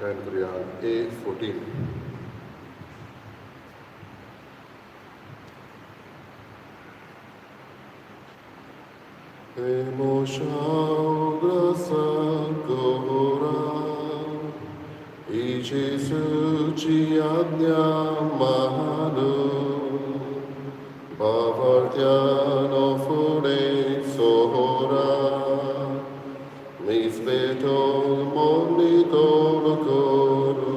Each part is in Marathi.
Join करूया A14. Emoção graça gora e Jesus te amado Bavartiano fure sohora mis beton monitor coro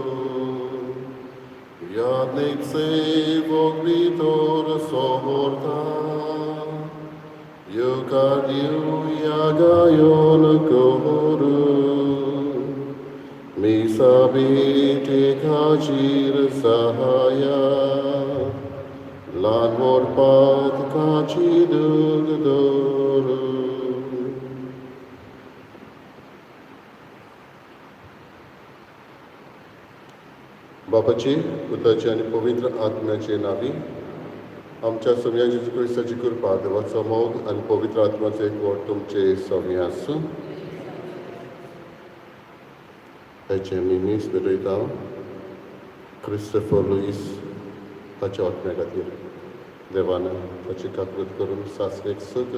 Yadnik se vogritor sohorta Yukardiu yagayon koru Misabiti kachir sahaya Lanmor pat kachidugdoru बापाचे पुताचे आणि पवित्र आत्म्याचे नावी आमच्या सगळ्या जेजू क्रिस्ताची कृपा देवाचो मोग आणि पवित्र आत्म्याचो एकवट तुमचे सगळे आसूं हेचे मिमीस बरयता क्रिस्टोफर लुईस ताच्या आत्म्या खातीर देवान ताची काकूत करून सासरेक सूख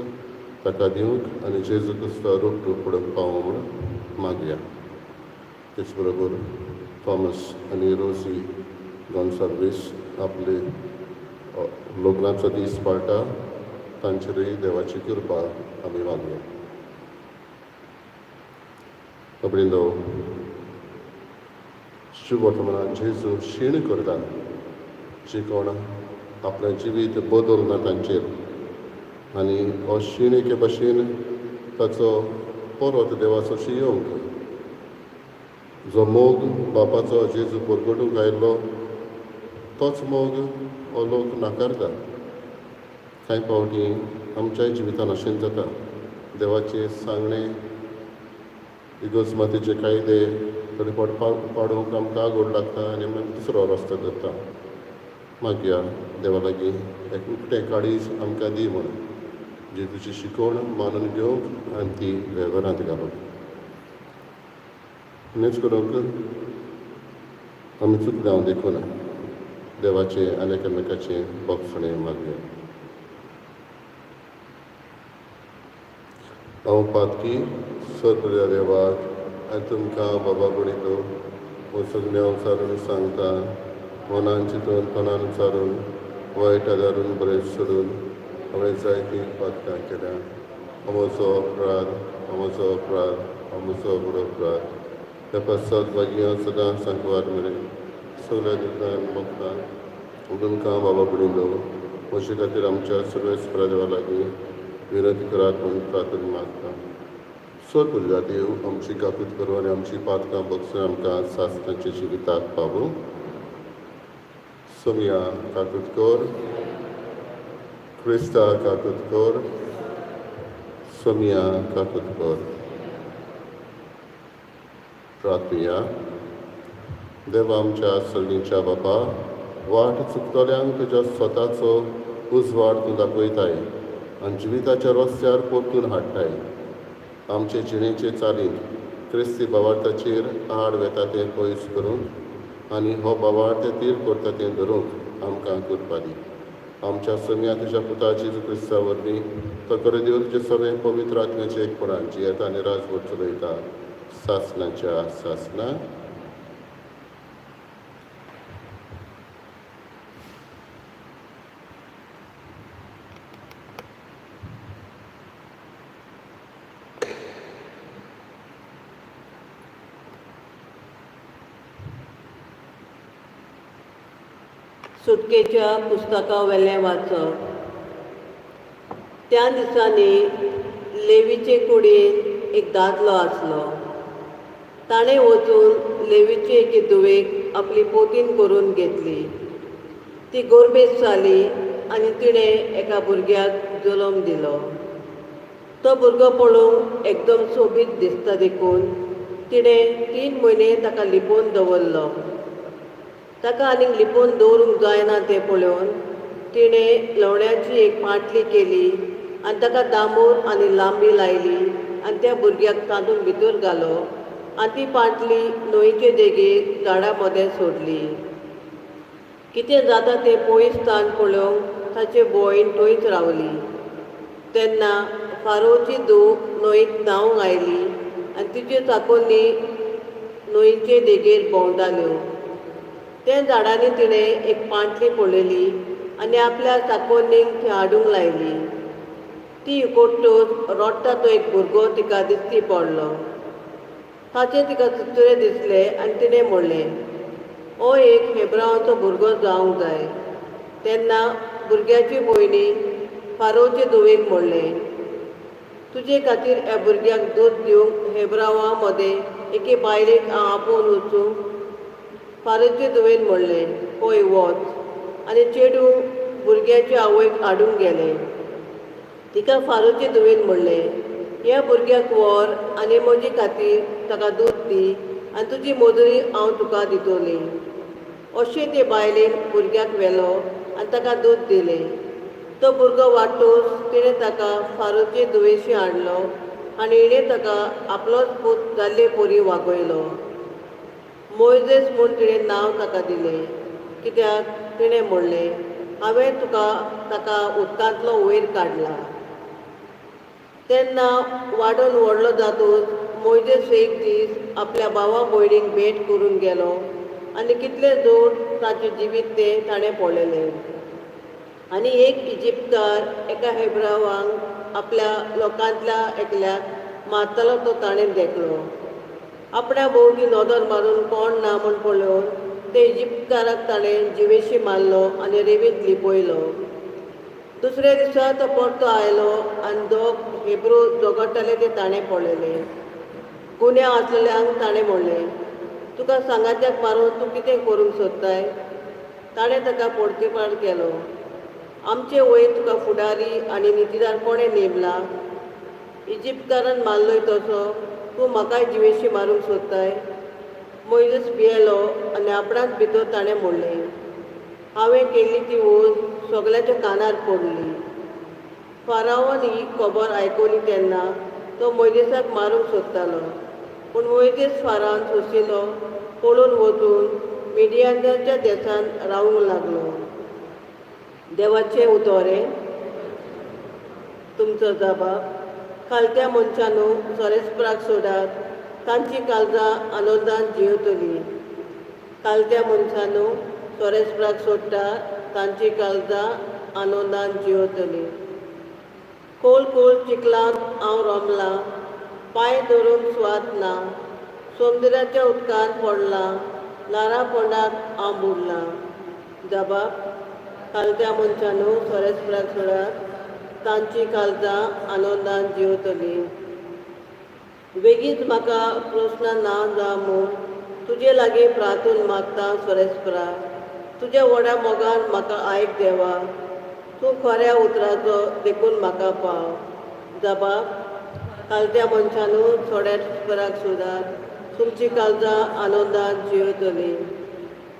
ताका दिवंक आनी जेजू क्रिस्ता रूप फुडें पावूं म्हूण मागया तेच बरोबर थॉमस आनी रोसी गॉन्साल्वीस आपले लग्नाचो दीस पाळटा तांचेरय देवाची कृपा आमी मागया अब्रिंदो शुभ वर्तमानांत जेजू शीण करता जी कोण आपलें जिवीत बदलना तांचेर आनी हो शीण एके भाशेन ताचो परत देवाचो येवंक जो मोग बापाचो जेजू परगटूंक आयिल्लो तोच मोग हो लोक नाकारता कांय फावटी आमच्याय जिवितान अशेंच जाता देवाचे सांगणे इगोजमातीचे कायदे थोडे फावट पाडूंक आमकां आगोड लागता आनी आमी दुसरो रस्तो धरता मागया देवा लागीं एक उकटें काळीज आमकां दी म्हणून जेजूची शिकवण मानून घेवंक आनी ती वेव्हारांत घालूंक हेच करूंक आमी चूक जावं देखून देवाचे आनी एकामेकाचे बोगसणे मागया हांव पातकी सगळ्या देवाक आनी तुमकां बाबा बुडयलो हो सगळ्या सारून सांगता मनान चिंतून तोंडान विचारून वायट आदारून बरें सोडून हांवें जायतीं पातकां केल्या म्हजो अपराध म्हजो अपराध म्हजो बरो अपराध त्या पश्चात मागीर सदांच सांकवार मेरेन सगळ्या दिसांन भोगता तुमकां बाबा बुडिलो म्हजे खातीर आमच्या सगळ्या इस्पिरा देवा लागीं विनंती करात म्हणून प्रार्थना मागता सर पुजा देव आमची काकूत करूं आनी आमची पातकां बगसून आमकां सासणाच्या जिविताक पावूं सोमया काकूत कर क्रिस्ता काकूत कर सोमया काकूत कर प्रार्थया देवा आमच्या सगळींच्या बापा वाट चुकतल्यांक तुज्या स्वताचो उजवाड तूं दाखयताय आनी जिविताच्या रस्त्यार परतून हाडटाय आमचे जिणेचे चालीन क्रिस्ती बावार्थाचेर आड वेता तें पयस करूंक आनी हो बावार्थ तीर करता तें धरूंक आमकां कृपा दी आमच्या सगळ्या तुज्या पुता जेजू क्रिस्ता वरवीं तो करे देव तुजे सगळें पवित्र आत्म्याचे एकपणान जियेता आनी राजवट चलयता सासणाच्या सासणा सुटकेच्या पुस्तका वेलें वाचप त्या दिसांनी लेवीचे कुडीन एक दादलो आसलो ताणें वचून लेवीचे एके धुवेक आपली पोतीन करून घेतली ती गोरबेज जाली आनी तिणें एका भुरग्याक जल्म दिलो तो भुरगो पळोवंक एकदम सोबीत दिसता देखून तिणें 3 म्हयने ताका लिपोवन दवरलो ताका आनीक लिपोवन दवरूंक जायना तें पळोवन तिणें लवण्याची एक पाटली केली आनी ताका दामूर आनी लांबी लायली आनी त्या भुरग्याक तातूंत भितर घालो आनी ती पाटली न्हंयचे देगेर झाडां मदें सोडली. कितें जाता तें पयसतान पळोवंक ताचे भयण थंयच रावली. तेन्ना फारोची धूव न्हंयत न्हांवंक आयली आनी तिच्यो चाकोनी न्हंयचे देगेर भोंवताल्यो. त्या झाडांनी तिणें एक पाटली पळयली आनी आपल्या चाकोनीक ती हाडूंक लायली. ती उकोडटूच रोडटा तो एक भुरगो तिका दिश्टी पडलो. ताचें तिका सुचुरें दिसलें आनी तिणें म्हणलें, हो एक हेब्रावाचो भुरगो जावंक जाय. तेन्ना भुरग्याची भयणी फारोचे धुवेक म्हणलें, तुजे खातीर ह्या भुरग्याक दूद दिवंक हेब्रावां मदें एके बायलेक हांव आपोवन वचूं? फारोचे धुवेन म्हणलें, पळय वच. आनी चेडूं भुरग्याच्या आवयक हाडूंक गेलें. तिका फारोचे धुवेन म्हणलें, ह्या भुरग्याक व्हर आनी म्हजे खातीर ताका दूद दी आनी तुजी मजुरी हांव तुका दितोली. अशें ते बायलेन भुरग्याक व्हेलो आनी ताका दूद दिलें. तो भुरगो वाडटूच तिणें ताका फारोचे धुवेशी हाडलो आनी इणें ताका आपलोच पूत जाल्ले पोरी वागयलो. मोइजेस म्हूण तिणें नांव ताका दिलें, कित्याक तिणें म्हणलें, हांवें तुका ताका उदकांतलो वयर काडला. तेन्ना वाडोवन व्हडलो जातूच मोइजेस एक दीस आपल्या भावा भयणीक भेट करून गेलो आनी कितले जोड ताचें जिवीत तें ताणें पळयलें. आनी एक इजिप्तकार एका हेब्रावांक आपल्या लोकांतल्या एकल्याक मारतलो तो ताणें देखलो. आपणा भोंवती नदर मारून कोण ना म्हूण पळोवन ते इजिप्तकाराक ताणें जिवेशी मारलो आनी रेंवेंत लिपयलो. दुसऱ्या दिसा तो परतो आयलो आनी दोग हेब्रू झगडटाले ते ताणें पळयलें. गुन्यांव आसलेल्यांक ताणें म्हणलें, तुका सांगात्याक मारून तूं कितें करूंक सोदताय? ताणें ताका पोडतेपाड केलो, आमचे वयर तुका फुडारी आनी नितीदार कोणें नेमला? इजिप्तकारान मारलोय तसो तूं म्हाकाय जिवेशी मारूंक सोदताय? मोइजेस भियेलो आनी आपणाच भितर ताणें म्हणलें, हांवें केल्ली ती वोज सगल्याच्या कानार पडली. फारावान ही खबर आयकली तेन्ना तो मोइजेसाक मारूंक सोदतालो. पूण मोइजेस फारावान सोंसिलो पळून वचून मिडियानाच्या देशांत रावूंक लागलो. देवाचें उतोरें. तुमचो जबाब, खालत्या मनशांनो सोरेस्पराक सोडात, तांची काळजां आनंदान जियेतलीं. खालत्या मनशांनो सोरेस्पराक सोडटात, तांची काळजां आनंदान जियेतलीं. खोल खोल चिखलांत हांव रोमलां, पांय दवरूंक सुवात ना. समुद्राच्या उदकांत पडलां, ल्हारां पोंडाक हांव बुडलां. जबाब, खालत्या मनशांनो सोरेस्पराक सोडात, तांची काळजां आनंदान जियेतलीं. बेगीच म्हाका प्रस्न ना जा म्हूण तुजे लागीं प्रार्थून मागता सोरेस्परा. तुज्या व्हडा मोगान म्हाका आयक देवा. तूं खऱ्या उतराचो देखून म्हाका पाव. जबाब, खालत्या मनशांनो सोरेस्पराक सोडात, तुमची काळजां आनंदान जियेतलीं.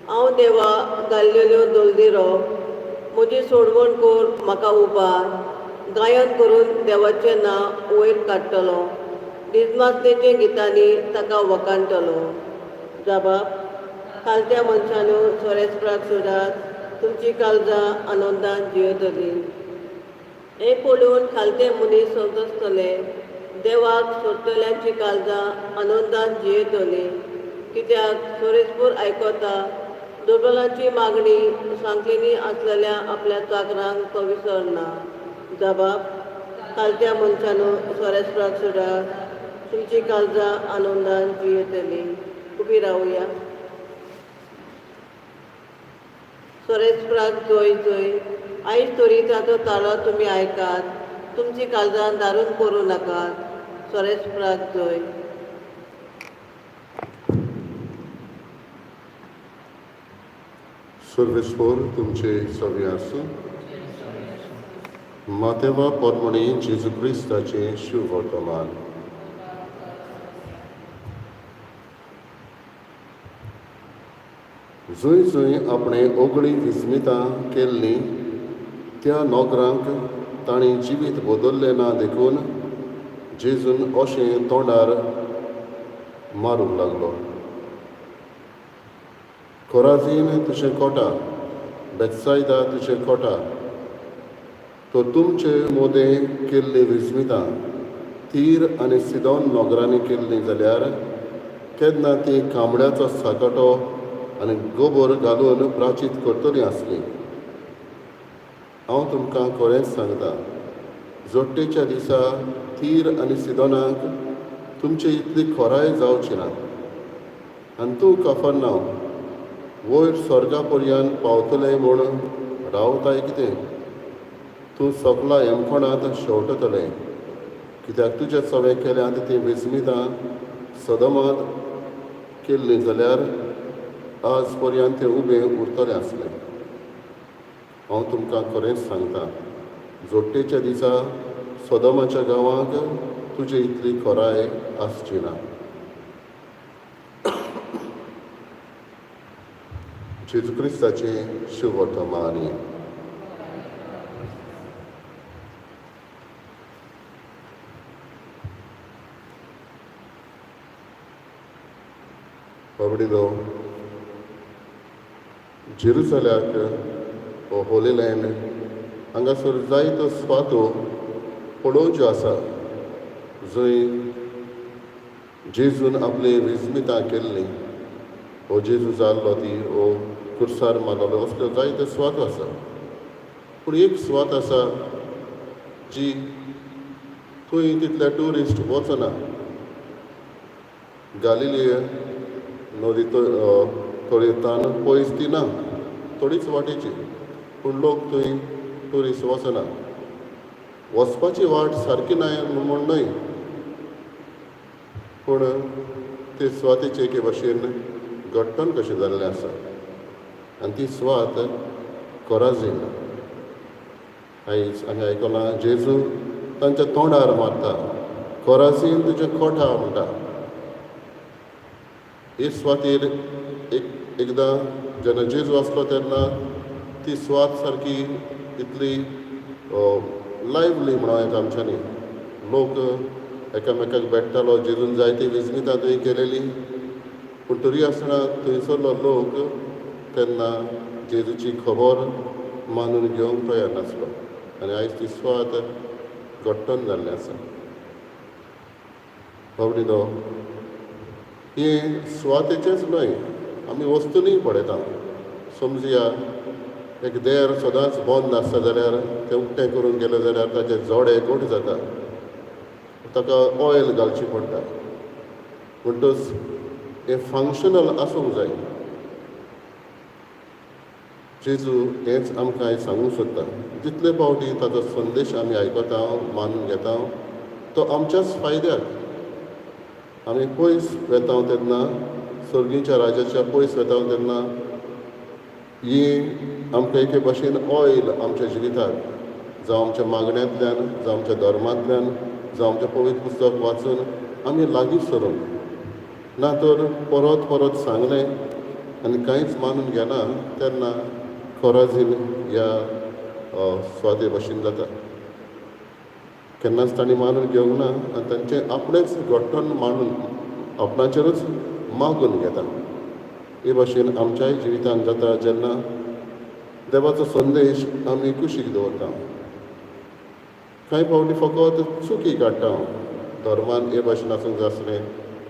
हांव देवा घाल्लेल्यो दोलदिरो, म्हजी सोडवण कोर म्हाका उबार. गायन करून देवाचें नांव वयर काडटलो, दिसमासणेचे गितांनी ताका वखाणटलो. जबाब, खालत्या मनशांनो सोरेस्पराक सोडात, तुमची काळजां आनंदान जियेतलीं. हें पळोवन खालते मनीस संतोसतले. देवाक सोडटल्यांची काळजां आनंदान जियेतलीं, कित्याक सोरेस्पूर आयकता. दुर्बलांची मागणी सांकलेनी आसलेल्या आपल्या चाकरांक तो विसरना. जबाब, खालत्या मनशांनो सोरेस्पराक सोडात, तुमची काळजां आनंदान जियेतलीं. उबी रावया. सोरेस्पराक जय जय. आयज तरी ताचो ताळो तुमी आयकात, तुमची काळजां दारून करूं नाकात. सोरेस्पराक जय. सर्वेस्पोर तुमचे सवी आसूं. मातेवा पोरमणी जेजू क्रिस्ताचें शुभ वर्तमान. जंय जंय आपणे ओगळी विस्मितां केल्लीं त्या नोकरांक तांणी जिवीत बदल्लें ना देखून जेजून अशें तोंडार मारूंक लागलो. कोराजीन तुजें कोटा, बेतसायदा तुजें कोटा, तो तुमचे मोदें केल्ली विस्मितां तीर आनी सिदोन नोगरांनी केल्लीं जाल्यार केन्ना ती कांबळ्याचो साकोटो आनी गोबोर घालून प्राचीत करतलीं आसलीं. हांव तुमकां खरेंच सांगतां, जोडटेच्या दिसा तीर आनी सिदोनाक तुमचे इतली खोराय जावची ना. आनी तूं कफरनांव, वयर स्वर्गा पर्यंत पावतलें म्हूण रावताय कितें? तूं सोंपला हेमखोणांत शेवटतलें, कित्याक तुजें सवें केल्यांत तीं विस्मितां सदोमांत केल्लीं जाल्यार आज पर्यंत तें उबें उरतलें आसलें. हांव तुमकां खरेंच सांगतां, जोडटेच्या दिसा सदोमाच्या गांवांक तुजे इतली खोराय आसची ना. जेजू क्रिस्ताची शुभ वर्तमानी. बाबडीलो, जेरुसल्याक हो होली लँड हांगासर जायत्यो सुवातो पळोवच्यो आसा जंय जेजून आपली विस्मितां केल्लीं. हो जेजू जाल्लो ती हो कुर्सार मारलो असल्यो जायत्यो सुवातो आसा. पूण एक सुवात आसा जी थंय तितले ट्युरिस्ट वचना. गालिलिया नदी तळयेतान पयस ती ना, थोडीच वाटेची, पूण लोक थंय ट्युरिस्ट वचना. वचपाची वाट सारकी म्हूण न्हय, पूण ते सुवातेचे एके भाशेन घट्टण कशें जाल्लें आसा. आनी ती सुवात कोराजीन. आयज आमी आयकलां जेजू तांच्या तोंडार मारता, कोराजीन तुजें कोठा म्हणटा. हे सुवातेर एकदां जेन्ना जेजू आसलो तेन्ना ती सुवात सारकी इतली लायव्हली म्हणूं येता आमच्यांनी. लोक एकामेकाक भेट्टालो. जेजून जायती विस्मितां थंय केलेलीं, पूण तरी आसतना थंयसरलो लोक तेन्ना जेजूची खबर मानून घेवंक तयार नासलो. आनी आयज ती सुवात घट्टण जाल्लें आसा. बाबडीलो, ही सुवातेचेंच न्हय, आमी वस्तूनय पळयता. समजुया एक देर सदांच बंद आसता जाल्यार तें उक्तें करून गेलें जाल्यार ताचे जोडे घट जाता, ताका ऑयल घालची पडटा. म्हणटच हें फंक्शनल आसूंक जाय. जेजू हेंच आमकां आयज सांगूंक सोदता. जितले फावटी ताचो संदेश आमी आयकता, मानून घेता, तो आमच्याच फायद्याक. आमी पयस वेता तेन्ना, सर्गीच्या राज्याच्या पयस वेता तेन्ना ही आमकां एके भाशेन ऑयल आमच्या जिविताक, जावं आमच्या मागण्यांतल्यान, जावं आमच्या धर्मांतल्यान, जावं आमचें पवित्र पुस्तक वाचून आमी लागीं सरूंक ना. तर परत परत सांगलें आनी कांयच मानून घेना तेन्ना कोराजीन ह्या सुवाते भाशेन जाता. केन्नाच तांणी मानून घेवंक ना आनी तांचें आपणेंच घट्टण मांडून आपणाचेरूच मागून घेता. हे भाशेन आमच्याय जिवितांत जाता जेन्ना देवाचो संदेश आमी कुशीक दवरता. कांय फावटी फकत चुकी काडटा. धर्मान हे भाशेन आसूंक जाय आसलें,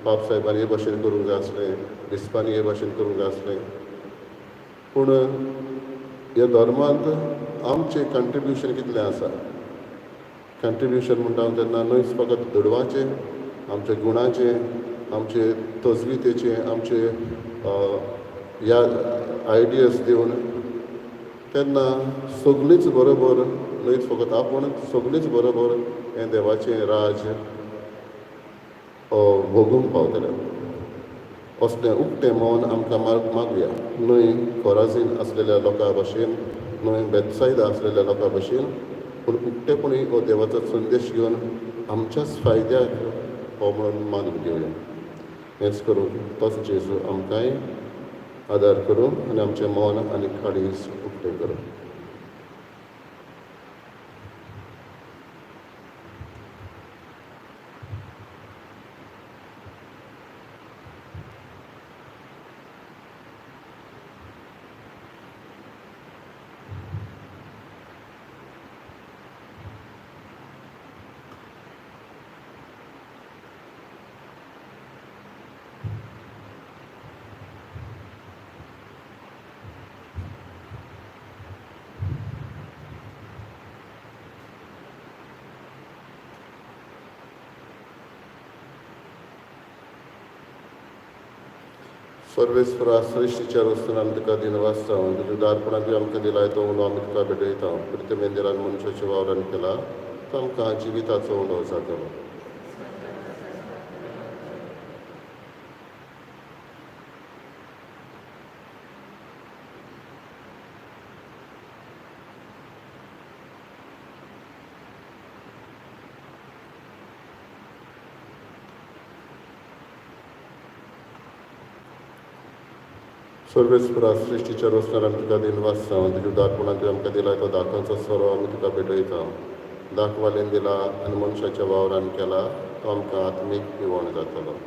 बाब साहेबान हे भाशेन करूंक जाय आसलें, बिस्पांनी हे भाशेन करूंक जाय आसलें. पूण ह्या धर्मांत आमचें कंट्रिब्युशन कितलें आसा? कंट्रिब्युशन म्हणटा तेन्ना न्हयच फकत दुडवाचें, आमच्या गुणाचें, आमचे तजवीतेचें, आमचे ह्या आयडियस दिवन तेन्ना सगळींच बरोबर, न्हयच फकत आपूण, सगळींच बरोबर हें देवाचें राज भोगूंक पावतलें. असलें उक्तें मौन आमकां मागुया. न्हय कोराजीन आसलेल्या लोकां भाशेन, न्हय बेतसायदा आसलेल्या लोकां भाशेन, पूण उक्तेपणी हो देवाचो संदेश घेवन आमच्याच फायद्याक हो म्हणून मानून घेवया. हेंच करून तोच जेजू आमकांय आदार करूं आनी आमचें मौन आनी काळीज उक्तें करूं. सर्वेस्परा सृश्टीच्या रस्त्यान आमी तुका दिनवासता तुज्या दारपणाक बी आमकां दिलाय तो उलो आमी तुका भेटयता प्रिते मेंदिरान मनशाच्या वावरान केला तो आमकां जिविताचो उलो जातलो. सर्वेस्परा सृश्टीच्या रस्त्यान आमी तुका दिनवासता तुज्या दारपणाक बी आमकां दिलाय तो दाखोवचो सोरो आमी तुका भेटयता. दाखवालेन दिला आनी मनशाच्या वावरान केला तो आमकां आत्मीक पिवण जातलो.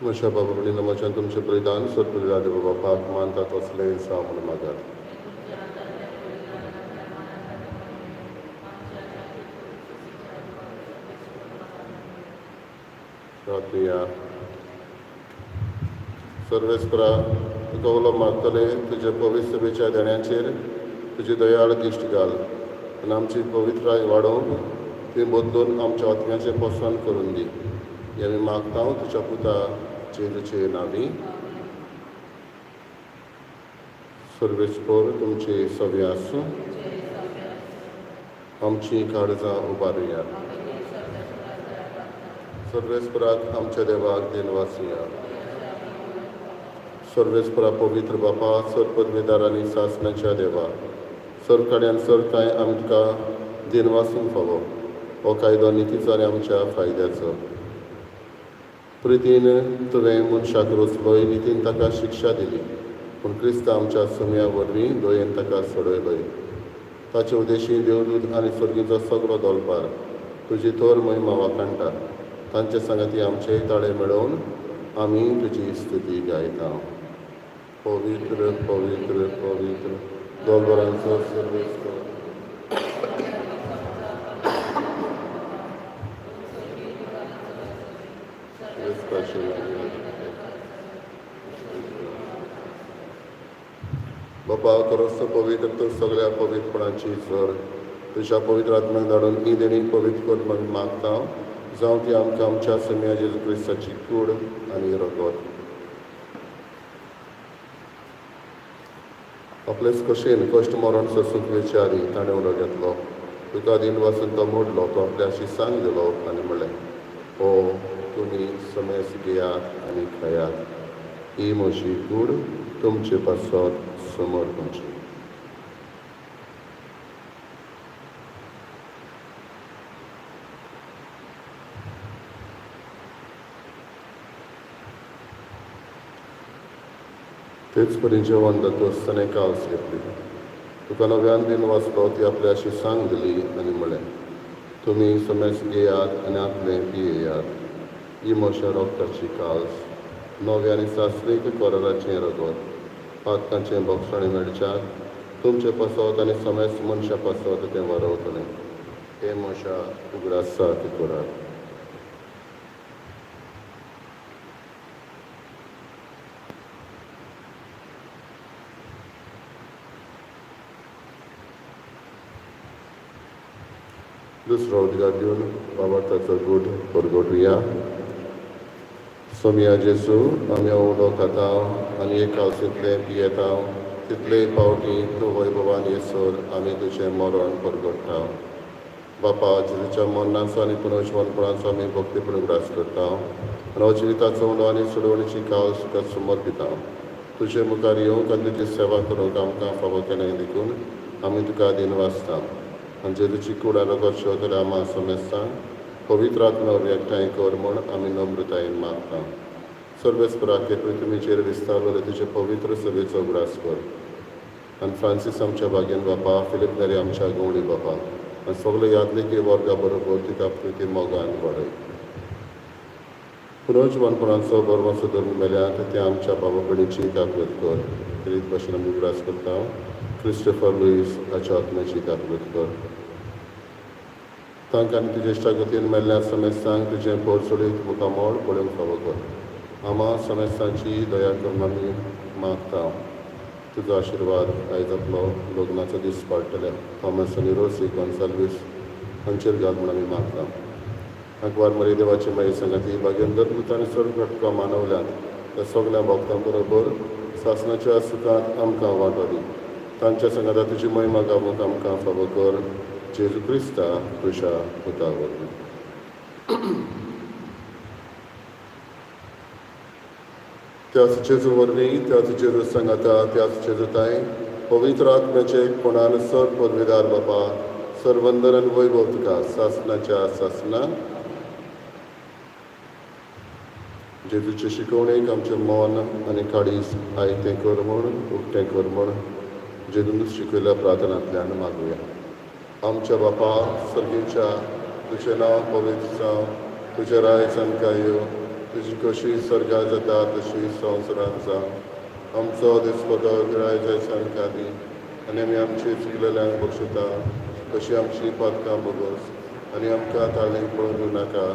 म्हज्या बाबा भणी नमोच्यान तुमचें बलिदान सोदपले देव बापाक मानता तसलें जावं म्हूण मागात. प्रार्थया सर्वेस्परा तुका उलो मागतले तुज्या पवित्र सभेच्या देण्याचेर तुजी दयाळ दिश्ट घाल आनी आमची पवित्राय वाडोवंक ती बदलून आमच्या आत्म्याचें पोसण करून दी. हें आमी मागता तुज्या पुता जेजूचे नांवी. सर्वेस्पोर तुमची सवी आसूं आमची काळजां उबारुया. सर्वेस्पराक आमच्या देवाक दिनवासिया. सर्वेस्परा पवित्र बापा सरपदवेदार आनी सासणाच्या देवा सरकड्यान सरताय आमी तुका दिनवासूंक फावो हो कायदो नितीचो आनी आमच्या फायद्याचो. प्रितीन तुवें मनशाक रचलोय नितीन ताका शिक्षा दिली पूण क्रिस्त आमच्या सुम्या वरवीं दोयेन ताका सोडयलोय. ताचे उद्देशी देवदूत आनी सर्गीचो सगळो दोलपार तुजी थोर महिमा वाखाणटा. तांचे सांगाती आमचे ताळे मेळोवन आमी तुजी स्तुती गायता. पवित्र पवित्र पवित्र दोलवरांचो सर्वेस्पर बापा खरोच पवित्र तूं सगळ्या पवित्रपणाची झर तुज्या पवित्र आत्म्याक धाडून ही देणी पवित्र कर म्हणून मागता जावं ती आमकां आमच्या सम्या जेजू क्रिस्ताची कूड आनी रगत. आपलेच कशेन कश्ट मरण सोसूंक विचारी ताणें उलो घेतलो. तुका दिन वाचून तो मोडलो तो आपल्याशी सांग दिलो आनी म्हणलें हो तुमी समेस घेयात आनी खायात. ही म्हजी कूड तुमचे पासत समोर तुमची. तेच परी जेवण जाता आसतना कावस घेतली. तुका नव्यान दिन वाचलो ती आपल्याशी सांग दिली आनी म्हळें तुमी समेस घेयात आनी आपलें पियेयात. ही म्हज्या रोगताची काळस नव्या आनी सासरीक कोराराचें रगत पातकांचें भक्षण मेळच्याक तुमचें पासत आनी समेस मनशा पासत तें वारवतलें. हें म्हज्या उगडासाक करात. दुसरो उदगार दिवन वावरताचो गूट परगोटुया. सोम्या जेजू आमी उलो खाता आनी एकास तितलें पियेता तितले फावटी तूं वैभवान येसर आमी तुजें मरण परगट्टा. बापा जेजूच्या मरणाचो आनी पुनर्जीवनपणाचो आमी भक्तीपण उगडास करता आनी हो जिविताचो उलो आनी सोडवणीची काळज तुका समर्पिता. तुजे मुखार येवंक आनी तुजी सेवा करूंक आमकां फावो केलें देखून आमी तुका दिनवासता आनी जेजूची कूड आनी रगत शेवतले आमा समेस्तां पवित्र आत्म्यावर एकठांय कर म्हूण आमी नम्रतायेन मागता. सर्वेस्पराके पृथ्वीचेर विस्तारलेले तुजे पवित्र सभेचो उगडास कर आनी फ्रांसीस आमच्या भाग्यन बापा फिलीप नेरी आमच्या गवळी बापा आनी सगळे यादलेकी वर्गा बरोबर तुका प्रिती मोगान वाडय. पुनर्जीवनपणाचो बरवसो धरून मेल्यात ते आमच्या बाबा भयणीची काकूत कर. तेच भाशेन आमी उगडास करता क्रिस्टोफर लुईस हाच्या आत्म्याची काकूत कर. तांकां आनी तुजे इश्टागतीन मेल्ल्या समेस्तांक तुजें पोरसुडीत मुखामोळ पळोवंक फावो कर. आम्हा समेस्तांची दया करून आमी मागता तुजो आशिर्वाद आयज आपलो लग्नाचो दीस पाडटले थॉमस आनी रोसी गॉन्साल्वीस हांचेर घाल म्हूण आमी मागता. अकवार मरे देवाची माई संगती भागेंदर पुतान स्वर्ग घटको मानवल्यान त्या सगळ्या भक्तां बरोबर सासणाच्या सुखांत आमकां वांटो दी. तांच्या संगता तुजी महिमा गावूंक आमकां फावो कर. जेजू क्रिस्ता तुज्या पुता वरवीं. त्याच जेजू वरवीं, त्याच जेजू सांगाता, त्याच जेजूताय पवित्र आत्म्याचे कोणान सर पदवीदार बापा सर्वंदर आनी वैभव तुका सासणाच्या सासना जेजूचे शिकवणेक आमचें मन आनी काळीज आयतें कर म्हूण उक्तें कर म्हूण जेजून शिकयल्या प्रार्थनांतल्यान मागुया. आमच्या बापा सर्गेच्या तुजें नांव पवित्र जावं, तुजें रायज आमकां येवं, तुजी कशी स्वर्गा जाता तशी संवसारांत जावं. आमचो दिसपतो गिराय आयज आमकां दी आनी आमी आमची चुकलेल्यांक बक्षिता तशी आमची पातकां बगोस आनी आमकां ताळेंक पळोवंक नाका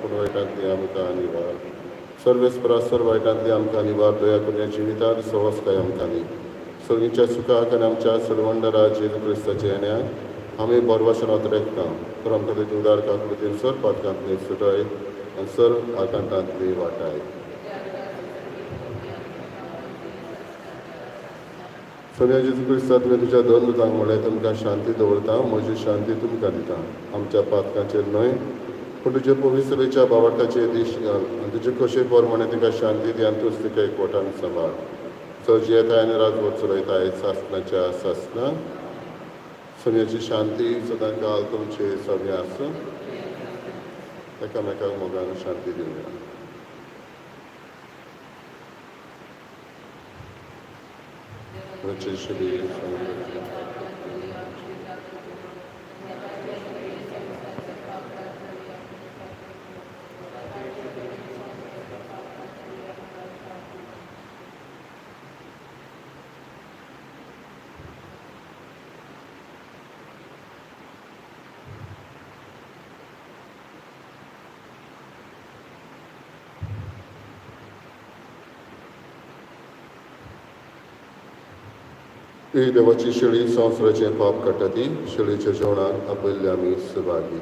पूण वायटांतली आमकां निवार. सर्वेस परासर वायटांतली आमकां निवार दया करून जिवितांत सवस्काय आमकां दी. सगळींच्या सुखाक आनी आमच्या सर्वंडरा जेजू क्रिस्ताचे येण्याक आमी बोरवाशेन वतरेकता. तर आमकां तेजी उदार काकृतीन सर पातकांतली सुटय आनी सर आकांतांतली वाटाय. सोन्या जेजू क्रिस्ता तुवें तुज्या दोन दुतांक म्हणलें तुमकां शांती दवरता, म्हजी शांती तुमकां दिता. आमच्या पातकांचेर न्हय पूण तुजे पवित्रतेच्या बावटाचेर दीश घाल आनी तुजे कशे पोरमणे तिका शांती दी आनी तूंच तिका एकवटान सांबाळ. चड येताय आनी राजवट चलयताय सासणाच्या सासना सोन्याची शांती सदां काल तुमचे सगळे आसूं. एकामेकाक मोगान शांती दिवया. ही देवाची शेळी संवसाराचें पाप काडटा ती शेळीच्या जेवणाक आपयल्ले आमी सुभागी.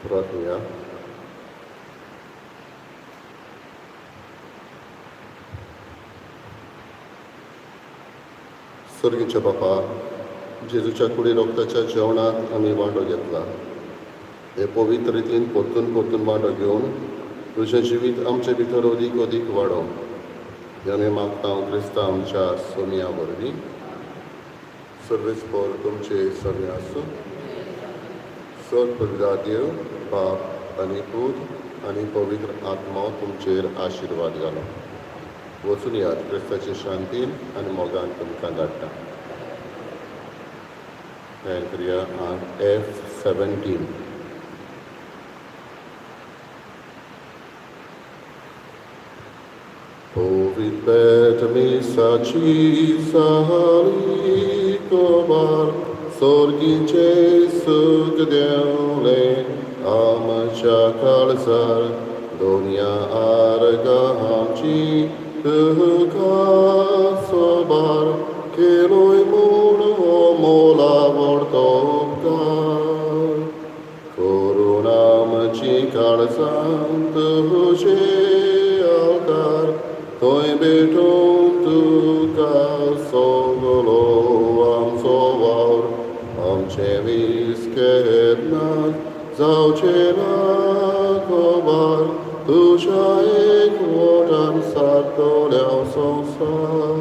प्रार्थना. सर्गीच्या बापा, जेजूच्या कुडी रोगताच्या जेवणात आम्ही वांटो घेतला. हे पवित्र रितीन परतून परतून वांटो घेवन तुझें जिवीत आमचे भितर अदीक अदीक वाडो. हे आमी मागता क्रिस्तांव आमच्या सोमिया वरवीं. सर्वेस्पर तुमचे सगळे आसूं. सर पवित्र देव, बाप आनी पूत आनी पवित्र आत्मा तुमचेर आशिर्वाद घालो. वचून यात क्रिस्ताचे शांतीन आनी मोगान तुमकां धाडटा. Andrea on F17. Ovid Misa Cisari Kobar Sorgince Sugdeule Amacha Kalsar Donia Arga Hamci Kuka Sobar Keloi Muno Mola Vortokar Corunamaci Kalsam Tuce Altar Toi beton tu ca sogolo am sovaur am cevis ketnat zaucena cobar tu chae quotan sarto leau sonsar